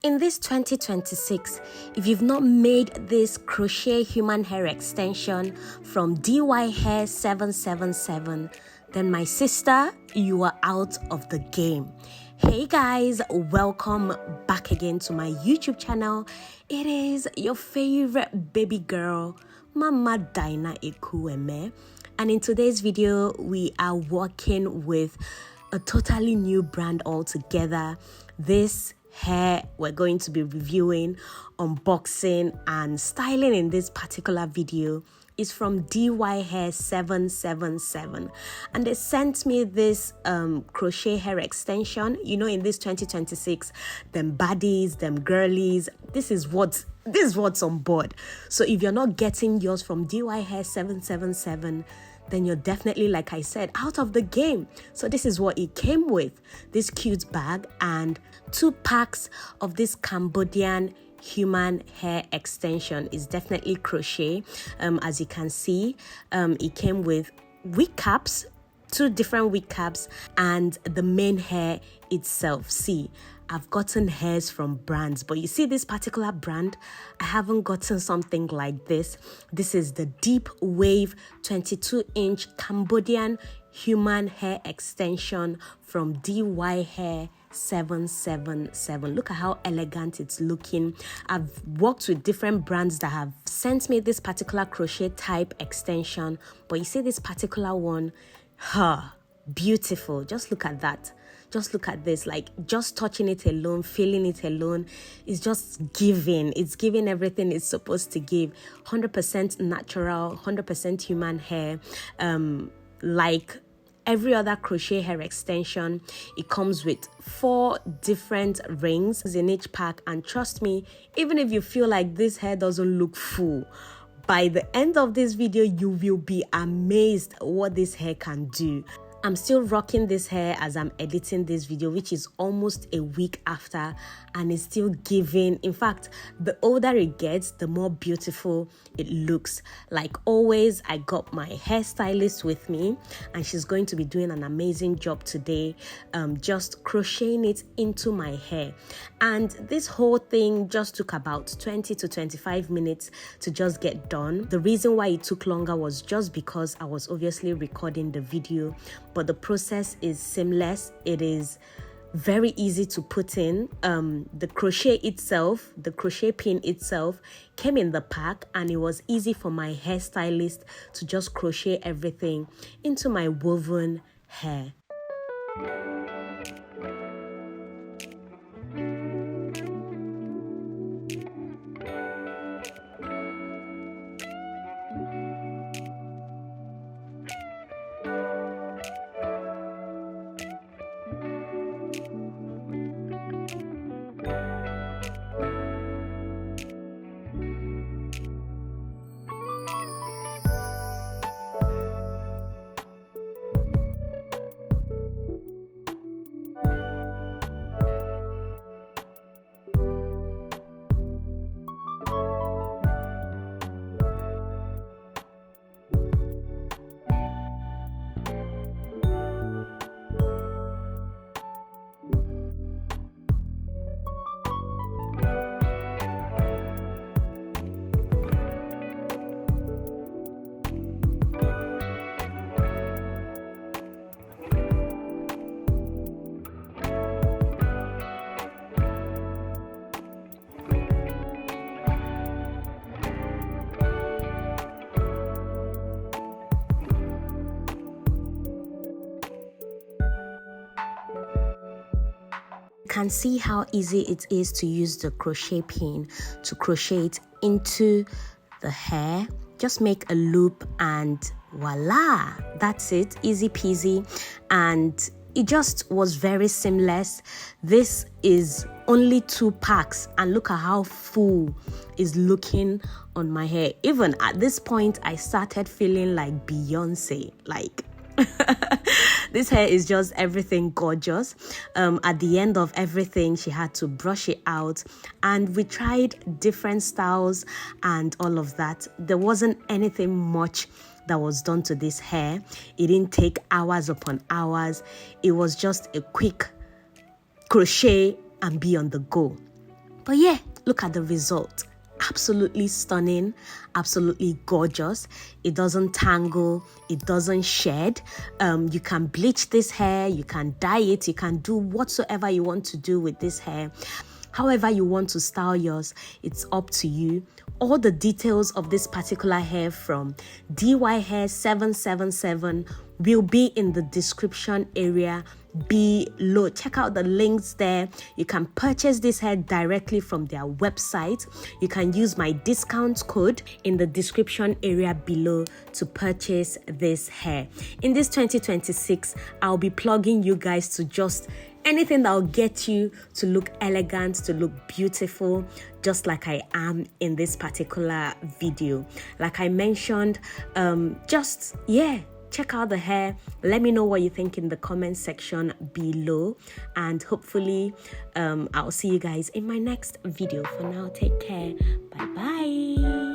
In this 2026, if you've not made this crochet human hair extension from DYHAIR777, then my sister, you are out of the game. Hey guys, welcome back again to my YouTube channel. It is your favorite baby girl, Mama Dyna Ekwueme. And in today's video, we are working with a totally new brand altogether. This hair we're going to be reviewing, unboxing and styling in this particular video is from DYHAIR777, and they sent me this crochet hair extension. You know, in this 2026, them baddies, them girlies, this is what's on board. So if you're not getting yours from DYHAIR777, then you're definitely, like I said, out of the game. So this is what it came with: this cute bag and 2 packs of this Cambodian human hair extension. Is definitely crochet. As you can see, it came with wig caps, 2 different wig caps, and the main hair itself. See, I've gotten hairs from brands, but you see this particular brand, I haven't gotten something like this. This is the deep wave 22-inch Cambodian human hair extension from DYHAIR777. Look at how elegant it's looking. I've worked with different brands that have sent me this particular crochet type extension, but you see this particular one, beautiful. Just look at that. Just look at this, like just touching it alone, feeling it alone is just giving. It's giving everything it's supposed to give. 100% natural, 100% human hair. Like every other crochet hair extension, it comes with 4 different rings in each pack. And trust me, even if you feel like this hair doesn't look full, by the end of this video, you will be amazed what this hair can do. I'm still rocking this hair as I'm editing this video, which is almost a week after, and it's still giving. In fact, the older it gets, the more beautiful it looks. Like always, I got my hairstylist with me, and she's going to be doing an amazing job today, just crocheting it into my hair. And this whole thing just took about 20 to 25 minutes to just get done. The reason why it took longer was just because I was obviously recording the video, but the process is seamless. It is very easy to put in. The crochet itself, the crochet pin itself came in the pack, and it was easy for my hairstylist to just crochet everything into my woven hair. Can see how easy it is to use the crochet pin to crochet it into the hair. Just make a loop and voila, that's it. Easy peasy, and it just was very seamless. This is only 2 packs, and look at how full is looking on my hair. Even at this point, I started feeling like Beyonce, like this hair is just everything gorgeous. At the end of everything, she had to brush it out, and we tried different styles and all of that. There wasn't anything much that was done to this hair. It didn't take hours upon hours. It was just a quick crochet and be on the go. But yeah, look at the result. Absolutely stunning, absolutely gorgeous. It doesn't tangle, it doesn't shed. You can bleach this hair, you can dye it, you can do whatsoever you want to do with this hair. However you want to style yours, it's up to you. All the details of this particular hair from DYHAIR777 will be in the description area below. Check out the links there. You can purchase this hair directly from their website. You can use my discount code in the description area below to purchase this hair. In this 2026, I'll be plugging you guys to just anything that will get you to look elegant, to look beautiful, just like I am in this particular video. Like I mentioned, check out the hair. Let me know what you think in the comment section below, and hopefully I'll see you guys in my next video. For now, take care. Bye bye.